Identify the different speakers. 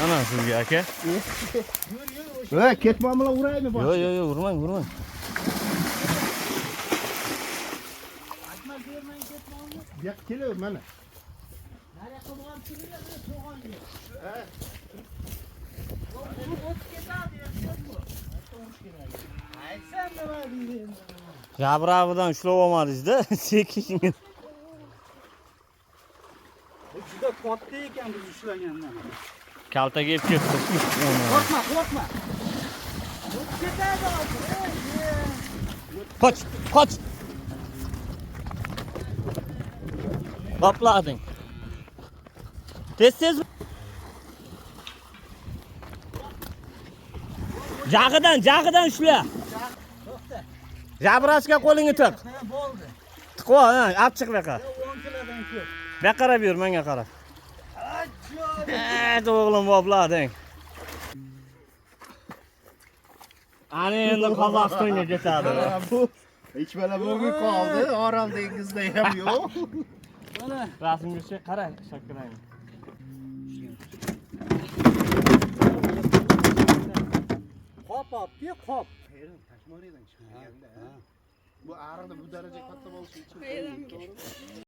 Speaker 1: Ana sizga aka.
Speaker 2: Voy, ketmamlar uraymi bosh?
Speaker 1: Yo'q, urmang.
Speaker 2: Aytmay bermang ketmamni. Bu yoqqa kelaver mana. Nariyoqqa borib kelinglar, so'g'on ye. Ha. O'tib ketadi, yaxshi-ku. To'g'ri kerak. Aytsam nima deydi?
Speaker 1: Jabravidan ushlab olmadingiz-da, sekin.
Speaker 2: Bu juda katta ekan biz ushlagandan.
Speaker 1: Kaltaga yeb ketdi.
Speaker 2: Qo'rqma. O'tib ketadi hozir.
Speaker 1: Qoch. Qoplading. Tez. Jag'idan ushla.
Speaker 2: To'xta.
Speaker 1: Jabrasiga qo'lingni tiq.
Speaker 2: Bo'ldi.
Speaker 1: Tiqvo, ha, achchiq buyoqqa.
Speaker 2: 10 kilodan ko'p.
Speaker 1: Buyoqqa qarab yur, menga qara. O'g'lim boblading. Ana endi Qozog'istonga ketadi.
Speaker 2: Bu hech bala bo'lmay qoldi. Orol dengizida ham yo'q. Mana
Speaker 1: Rasmga qara, shakirang.
Speaker 2: qop olib-ku, qop. Tashmolaydan chiqmaganda. Bu ariqda bu daraja katta bo'lishi uchun